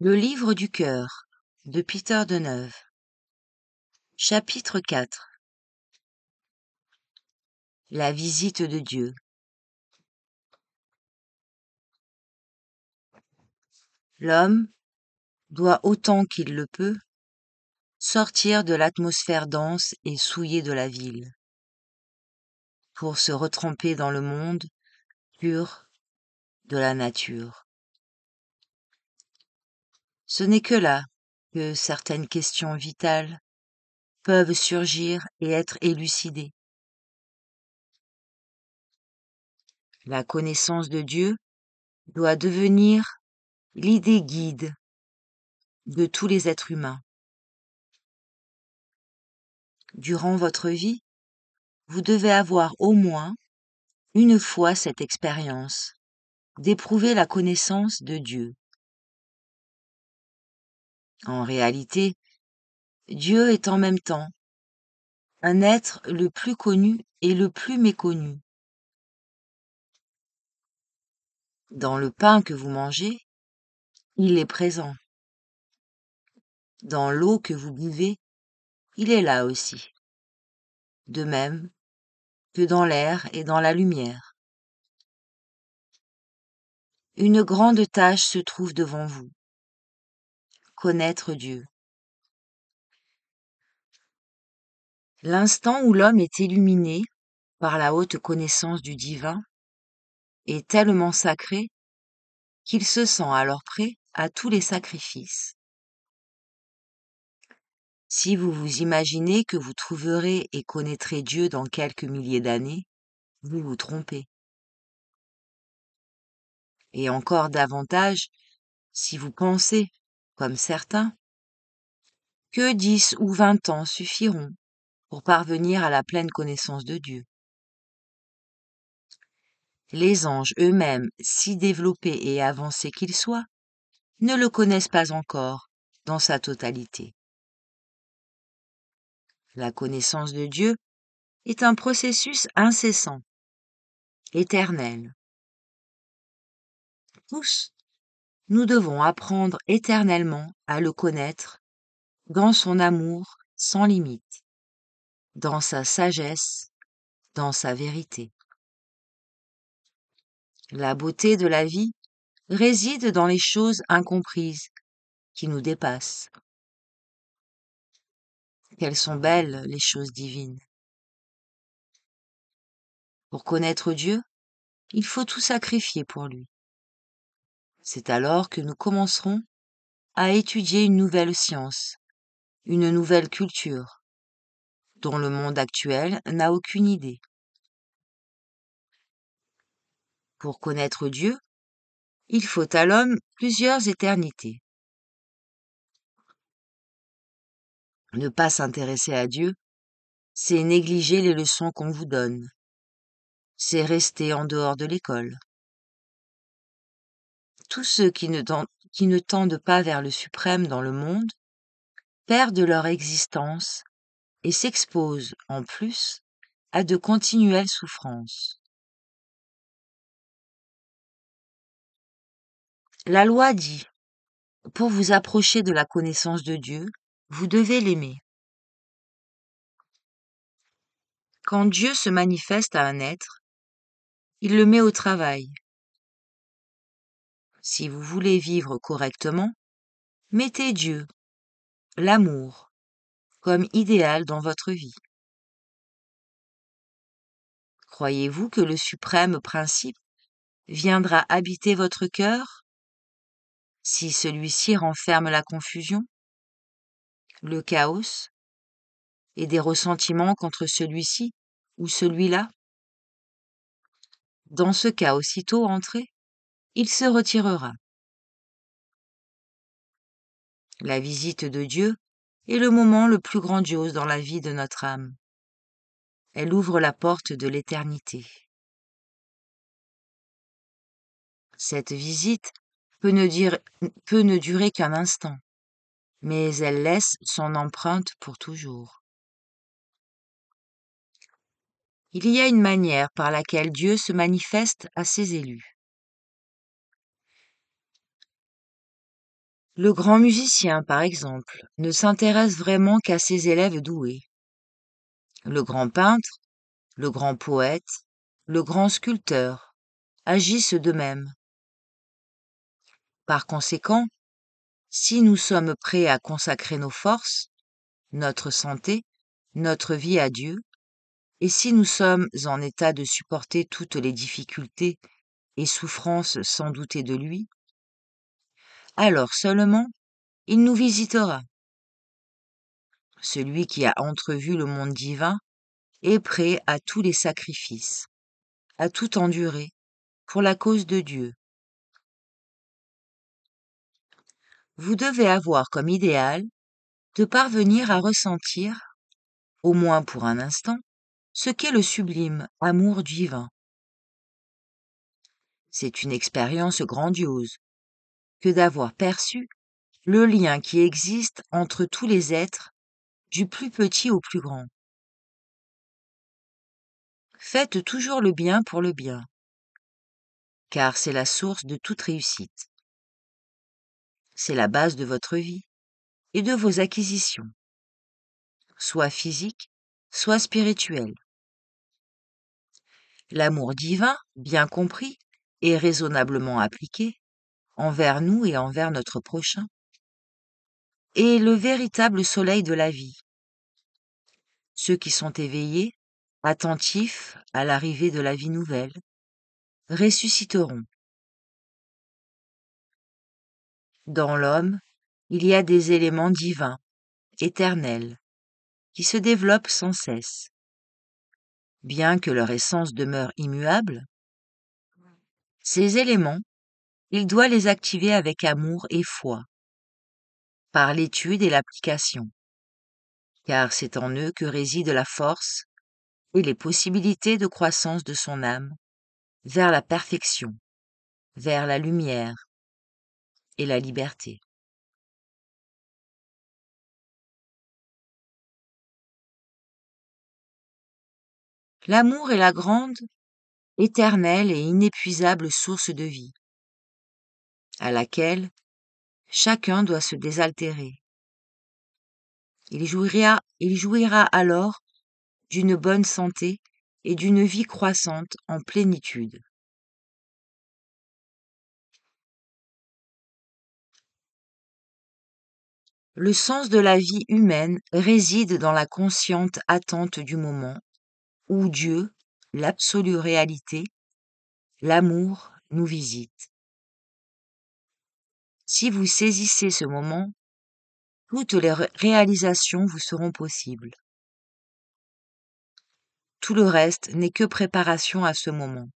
Le livre du cœur de Peter Deneuve. Chapitre 4. La visite de Dieu. L'homme doit autant qu'il le peut sortir de l'atmosphère dense et souillée de la ville pour se retremper dans le monde pur de la nature. Ce n'est que là que certaines questions vitales peuvent surgir et être élucidées. La connaissance de Dieu doit devenir l'idée guide de tous les êtres humains. Durant votre vie, vous devez avoir au moins une fois cette expérience d'éprouver la connaissance de Dieu. En réalité, Dieu est en même temps un être le plus connu et le plus méconnu. Dans le pain que vous mangez, il est présent. Dans l'eau que vous buvez, il est là aussi. De même que dans l'air et dans la lumière. Une grande tâche se trouve devant vous. Connaître Dieu. L'instant où l'homme est illuminé par la haute connaissance du divin est tellement sacré qu'il se sent alors prêt à tous les sacrifices. Si vous vous imaginez que vous trouverez et connaîtrez Dieu dans quelques milliers d'années, vous vous trompez. Et encore davantage si vous pensez, comme certains, que 10 ou 20 ans suffiront pour parvenir à la pleine connaissance de Dieu. Les anges eux-mêmes, si développés et avancés qu'ils soient, ne le connaissent pas encore dans sa totalité. La connaissance de Dieu est un processus incessant, éternel. Tous, nous devons apprendre éternellement à le connaître dans son amour sans limite, dans sa sagesse, dans sa vérité. La beauté de la vie réside dans les choses incomprises qui nous dépassent. Quelles sont belles les choses divines. Pour connaître Dieu, il faut tout sacrifier pour lui. C'est alors que nous commencerons à étudier une nouvelle science, une nouvelle culture, dont le monde actuel n'a aucune idée. Pour connaître Dieu, il faut à l'homme plusieurs éternités. Ne pas s'intéresser à Dieu, c'est négliger les leçons qu'on vous donne. C'est rester en dehors de l'école. Tous ceux qui ne tendent pas vers le suprême dans le monde perdent leur existence et s'exposent, en plus, à de continuelles souffrances. La loi dit, pour vous approcher de la connaissance de Dieu, vous devez l'aimer. Quand Dieu se manifeste à un être, il le met au travail. Si vous voulez vivre correctement, mettez Dieu, l'amour, comme idéal dans votre vie. Croyez-vous que le suprême principe viendra habiter votre cœur si celui-ci renferme la confusion, le chaos et des ressentiments contre celui-ci ou celui-là? Dans ce cas aussitôt entré, il se retirera. La visite de Dieu est le moment le plus grandiose dans la vie de notre âme. Elle ouvre la porte de l'éternité. Cette visite peut ne durer qu'un instant, mais elle laisse son empreinte pour toujours. Il y a une manière par laquelle Dieu se manifeste à ses élus. Le grand musicien, par exemple, ne s'intéresse vraiment qu'à ses élèves doués. Le grand peintre, le grand poète, le grand sculpteur agissent de même. Par conséquent, si nous sommes prêts à consacrer nos forces, notre santé, notre vie à Dieu, et si nous sommes en état de supporter toutes les difficultés et souffrances sans douter de lui, alors seulement il nous visitera. Celui qui a entrevu le monde divin est prêt à tous les sacrifices, à tout endurer, pour la cause de Dieu. Vous devez avoir comme idéal de parvenir à ressentir, au moins pour un instant, ce qu'est le sublime amour divin. C'est une expérience grandiose que d'avoir perçu le lien qui existe entre tous les êtres, du plus petit au plus grand. Faites toujours le bien pour le bien, car c'est la source de toute réussite. C'est la base de votre vie et de vos acquisitions, soit physiques, soit spirituelles. L'amour divin, bien compris et raisonnablement appliqué, envers nous et envers notre prochain, est le véritable soleil de la vie. Ceux qui sont éveillés, attentifs à l'arrivée de la vie nouvelle, ressusciteront. Dans l'homme, il y a des éléments divins, éternels, qui se développent sans cesse. Bien que leur essence demeure immuable, ces éléments, il doit les activer avec amour et foi, par l'étude et l'application, car c'est en eux que réside la force et les possibilités de croissance de son âme vers la perfection, vers la lumière et la liberté. L'amour est la grande, éternelle et inépuisable source de vie, à laquelle chacun doit se désaltérer. Il jouira alors d'une bonne santé et d'une vie croissante en plénitude. Le sens de la vie humaine réside dans la consciente attente du moment où Dieu, l'absolue réalité, l'amour, nous visite. Si vous saisissez ce moment, toutes les réalisations vous seront possibles. Tout le reste n'est que préparation à ce moment.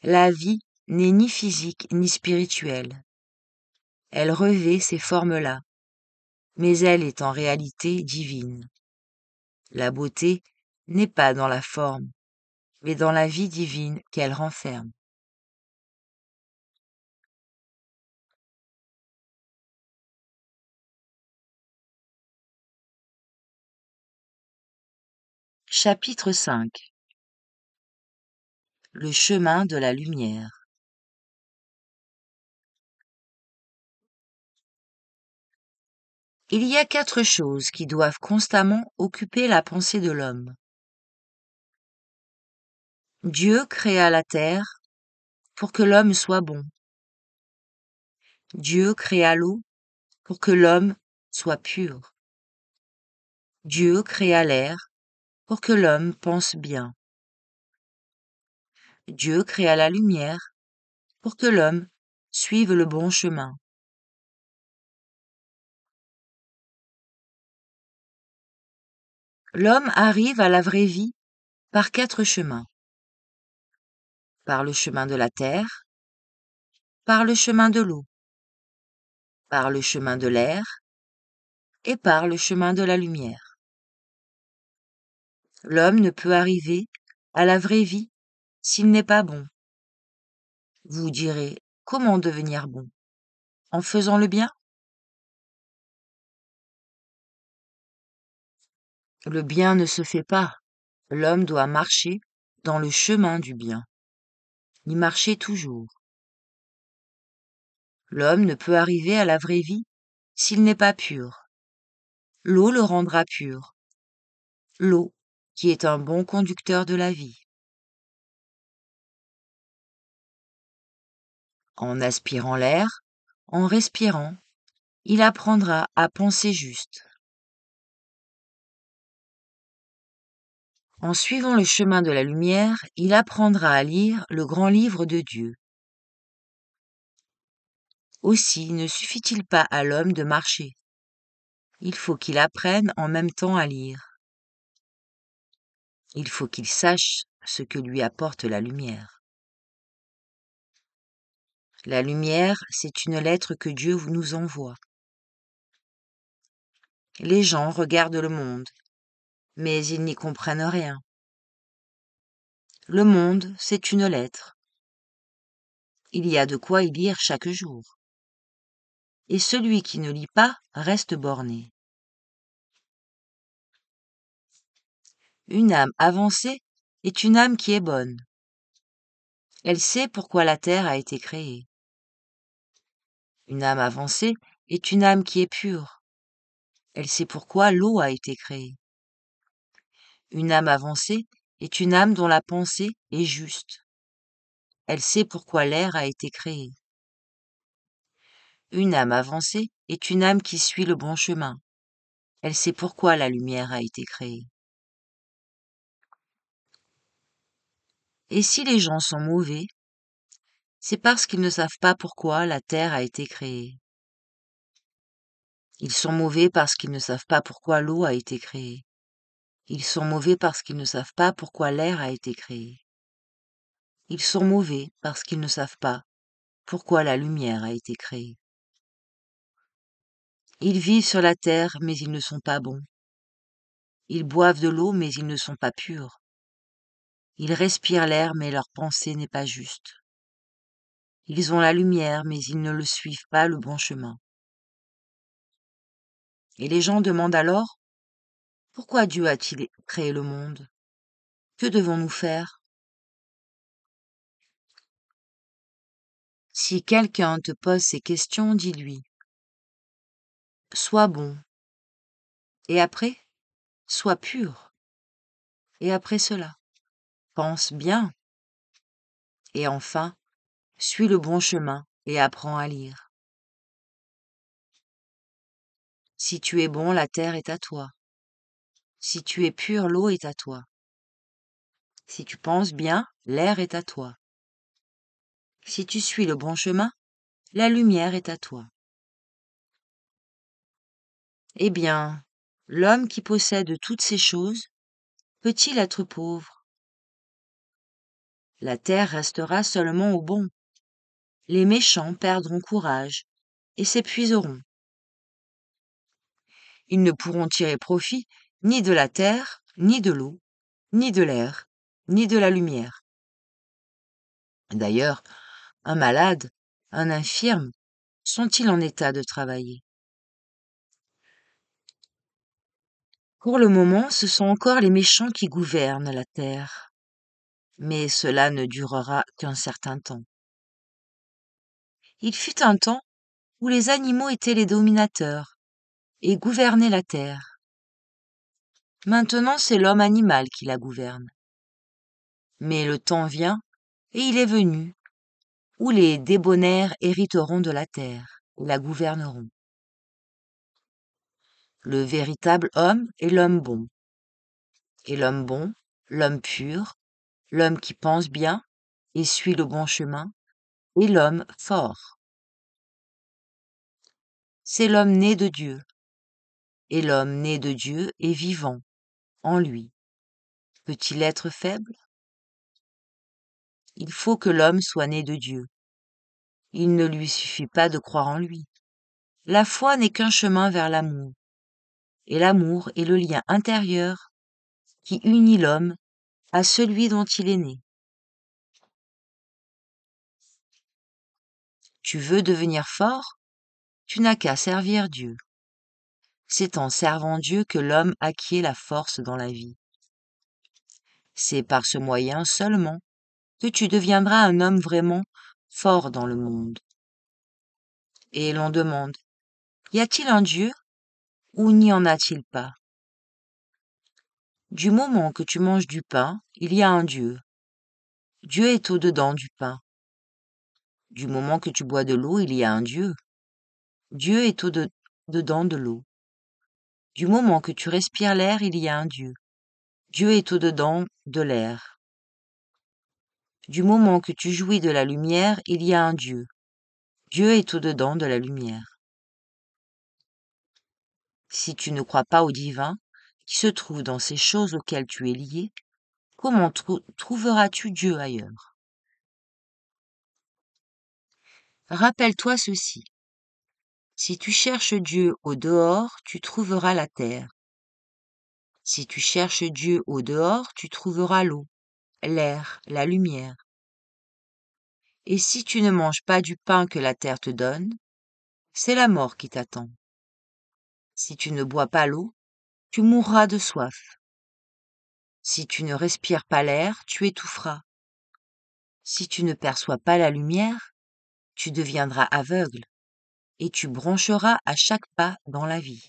La vie n'est ni physique ni spirituelle. Elle revêt ces formes-là, mais elle est en réalité divine. La beauté n'est pas dans la forme, mais dans la vie divine qu'elle renferme. Chapitre 5. Le chemin de la lumière. Il y a 4 choses qui doivent constamment occuper la pensée de l'homme. Dieu créa la terre pour que l'homme soit bon. Dieu créa l'eau pour que l'homme soit pur. Dieu créa l'air pour que l'homme pense bien. Dieu créa la lumière pour que l'homme suive le bon chemin. L'homme arrive à la vraie vie par 4 chemins. Par le chemin de la terre, par le chemin de l'eau, par le chemin de l'air et par le chemin de la lumière. L'homme ne peut arriver à la vraie vie s'il n'est pas bon. Vous direz, comment devenir bon? En faisant le bien? Le bien ne se fait pas. L'homme doit marcher dans le chemin du bien. Y marcher toujours. L'homme ne peut arriver à la vraie vie s'il n'est pas pur. L'eau le rendra pur. L'eau, qui est un bon conducteur de la vie. En aspirant l'air, en respirant, il apprendra à penser juste. En suivant le chemin de la lumière, il apprendra à lire le grand livre de Dieu. Aussi ne suffit-il pas à l'homme de marcher. Il faut qu'il apprenne en même temps à lire. Il faut qu'il sache ce que lui apporte la lumière. La lumière, c'est une lettre que Dieu nous envoie. Les gens regardent le monde, mais ils n'y comprennent rien. Le monde, c'est une lettre. Il y a de quoi y lire chaque jour. Et celui qui ne lit pas reste borné. Une âme avancée est une âme qui est bonne. Elle sait pourquoi la terre a été créée. Une âme avancée est une âme qui est pure. Elle sait pourquoi l'eau a été créée. Une âme avancée est une âme dont la pensée est juste. Elle sait pourquoi l'air a été créé. Une âme avancée est une âme qui suit le bon chemin. Elle sait pourquoi la lumière a été créée. Et si les gens sont mauvais, c'est parce qu'ils ne savent pas pourquoi la terre a été créée. Ils sont mauvais parce qu'ils ne savent pas pourquoi l'eau a été créée. Ils sont mauvais parce qu'ils ne savent pas pourquoi l'air a été créé. Ils sont mauvais parce qu'ils ne savent pas pourquoi la lumière a été créée. Ils vivent sur la terre, mais ils ne sont pas bons. Ils boivent de l'eau, mais ils ne sont pas purs. Ils respirent l'air, mais leur pensée n'est pas juste. Ils ont la lumière, mais ils ne le suivent pas le bon chemin. Et les gens demandent alors, pourquoi Dieu a-t-il créé le monde? Que devons-nous faire? Si quelqu'un te pose ces questions, dis-lui, sois bon. Et après, sois pur. Et après cela, pense bien. Et enfin, suis le bon chemin et apprends à lire. Si tu es bon, la terre est à toi. Si tu es pur, l'eau est à toi. Si tu penses bien, l'air est à toi. Si tu suis le bon chemin, la lumière est à toi. Eh bien, l'homme qui possède toutes ces choses, peut-il être pauvre? La terre restera seulement aux bons. Les méchants perdront courage et s'épuiseront. Ils ne pourront tirer profit ni de la terre, ni de l'eau, ni de l'air, ni de la lumière. D'ailleurs, un malade, un infirme, sont-ils en état de travailler? Pour le moment, ce sont encore les méchants qui gouvernent la terre. Mais cela ne durera qu'un certain temps. Il fut un temps où les animaux étaient les dominateurs et gouvernaient la terre. Maintenant, c'est l'homme animal qui la gouverne. Mais le temps vient, et il est venu, où les débonnaires hériteront de la terre et la gouverneront. Le véritable homme est l'homme bon. Et l'homme bon, l'homme pur, l'homme qui pense bien et suit le bon chemin, est l'homme fort. C'est l'homme né de Dieu. Et l'homme né de Dieu est vivant, en lui. Peut-il être faible? Il faut que l'homme soit né de Dieu. Il ne lui suffit pas de croire en lui. La foi n'est qu'un chemin vers l'amour. Et l'amour est le lien intérieur qui unit l'homme à celui dont il est né. Tu veux devenir fort? Tu n'as qu'à servir Dieu. C'est en servant Dieu que l'homme acquiert la force dans la vie. C'est par ce moyen seulement que tu deviendras un homme vraiment fort dans le monde. et l'on demande, y a-t-il un Dieu ou n'y en a-t-il pas? Du moment que tu manges du pain, il y a un Dieu. Dieu est au-dedans du pain. Du moment que tu bois de l'eau, il y a un Dieu. Dieu est au-dedans de l'eau. Du moment que tu respires l'air, il y a un Dieu. Dieu est au-dedans de l'air. Du moment que tu jouis de la lumière, il y a un Dieu. Dieu est au-dedans de la lumière. Si tu ne crois pas au divin, qui se trouve dans ces choses auxquelles tu es lié, comment trouveras-tu Dieu ailleurs? Rappelle-toi ceci. Si tu cherches Dieu au dehors, tu trouveras la terre. Si tu cherches Dieu au dehors, tu trouveras l'eau, l'air, la lumière. Et si tu ne manges pas du pain que la terre te donne, c'est la mort qui t'attend. Si tu ne bois pas l'eau, tu mourras de soif. Si tu ne respires pas l'air, tu étoufferas. Si tu ne perçois pas la lumière, tu deviendras aveugle et tu broncheras à chaque pas dans la vie.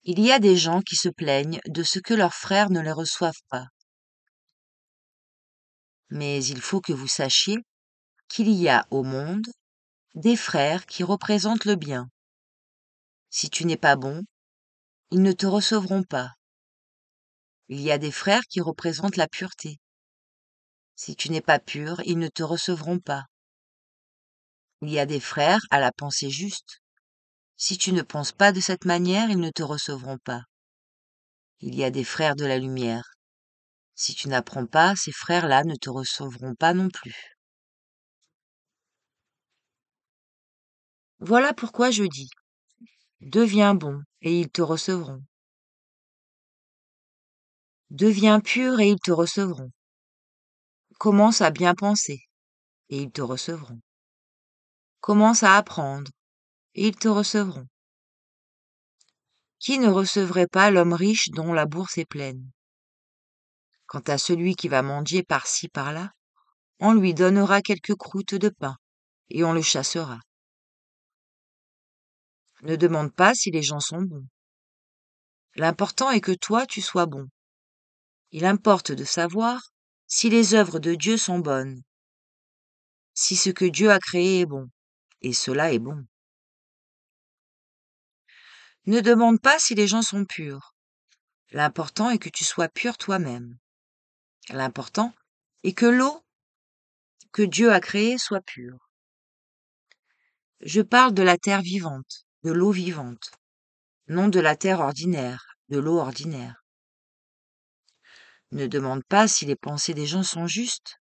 Il y a des gens qui se plaignent de ce que leurs frères ne les reçoivent pas. Mais il faut que vous sachiez qu'il y a au monde des frères qui représentent le bien. Si tu n'es pas bon, ils ne te recevront pas. Il y a des frères qui représentent la pureté. Si tu n'es pas pur, ils ne te recevront pas. Il y a des frères à la pensée juste. Si tu ne penses pas de cette manière, ils ne te recevront pas. Il y a des frères de la lumière. Si tu n'apprends pas, ces frères-là ne te recevront pas non plus. Voilà pourquoi je dis, deviens bon et ils te recevront. Deviens pur et ils te recevront. Commence à bien penser et ils te recevront. Commence à apprendre et ils te recevront. Qui ne recevrait pas l'homme riche dont la bourse est pleine? Quant à celui qui va mendier par-ci par-là, on lui donnera quelques croûtes de pain et on le chassera. Ne demande pas si les gens sont bons. L'important est que toi, tu sois bon. Il importe de savoir si les œuvres de Dieu sont bonnes, si ce que Dieu a créé est bon, et cela est bon. Ne demande pas si les gens sont purs. L'important est que tu sois pur toi-même. L'important est que l'eau que Dieu a créée soit pure. Je parle de la terre vivante, de l'eau vivante, non de la terre ordinaire, de l'eau ordinaire. Ne demande pas si les pensées des gens sont justes.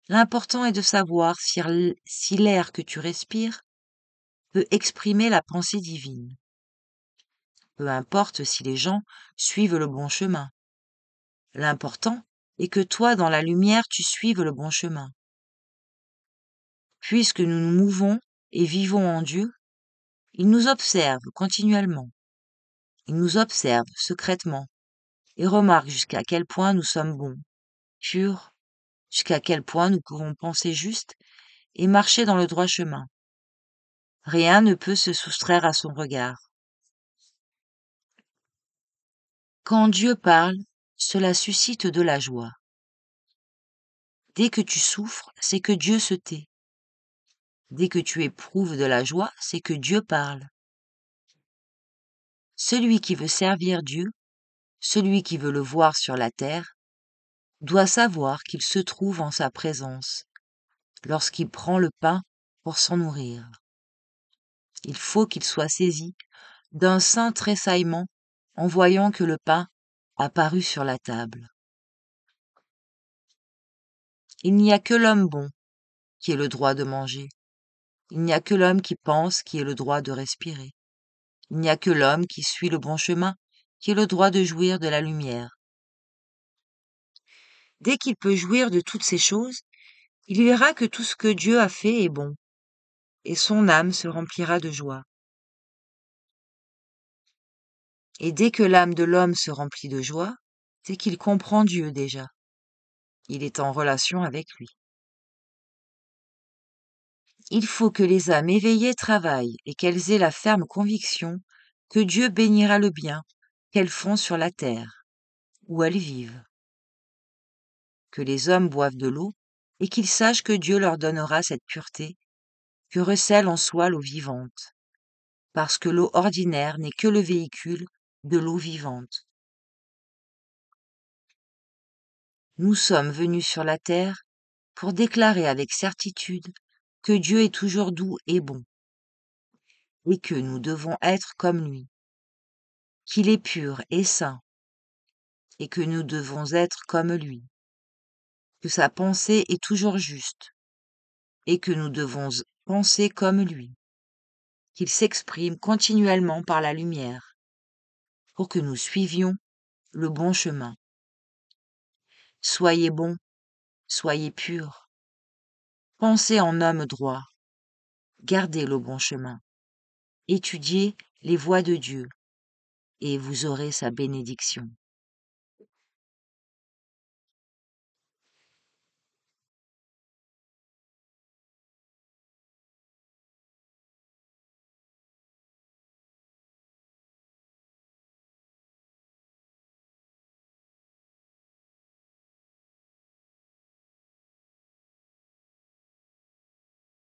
L'important est de savoir si l'air que tu respires peut exprimer la pensée divine. Peu importe si les gens suivent le bon chemin. L'important est que toi, dans la lumière, tu suives le bon chemin. Puisque nous nous mouvons et vivons en Dieu, il nous observe continuellement. Il nous observe secrètement et remarque jusqu'à quel point nous sommes bons, purs, jusqu'à quel point nous pouvons penser juste et marcher dans le droit chemin. Rien ne peut se soustraire à son regard. Quand Dieu parle, cela suscite de la joie. Dès que tu souffres, c'est que Dieu se tait. Dès que tu éprouves de la joie, c'est que Dieu parle. Celui qui veut servir Dieu, celui qui veut le voir sur la terre, doit savoir qu'il se trouve en sa présence lorsqu'il prend le pain pour s'en nourrir. Il faut qu'il soit saisi d'un saint tressaillement en voyant que le pain apparut sur la table. Il n'y a que l'homme bon qui ait le droit de manger. Il n'y a que l'homme qui pense qui ait le droit de respirer. Il n'y a que l'homme qui suit le bon chemin qui ait le droit de jouir de la lumière. Dès qu'il peut jouir de toutes ces choses, il verra que tout ce que Dieu a fait est bon, et son âme se remplira de joie. Et dès que l'âme de l'homme se remplit de joie, c'est qu'il comprend Dieu déjà. Il est en relation avec lui. Il faut que les âmes éveillées travaillent et qu'elles aient la ferme conviction que Dieu bénira le bien qu'elles font sur la terre, où elles vivent. Que les hommes boivent de l'eau et qu'ils sachent que Dieu leur donnera cette pureté que recèle en soi l'eau vivante, parce que l'eau ordinaire n'est que le véhicule de l'eau vivante. Nous sommes venus sur la terre pour déclarer avec certitude que Dieu est toujours doux et bon, et que nous devons être comme lui, qu'il est pur et saint, et que nous devons être comme lui, que sa pensée est toujours juste, et que nous devons penser comme lui, qu'il s'exprime continuellement par la lumière, pour que nous suivions le bon chemin. Soyez bons, soyez purs, pensez en homme droit, gardez le bon chemin, étudiez les voies de Dieu, et vous aurez sa bénédiction.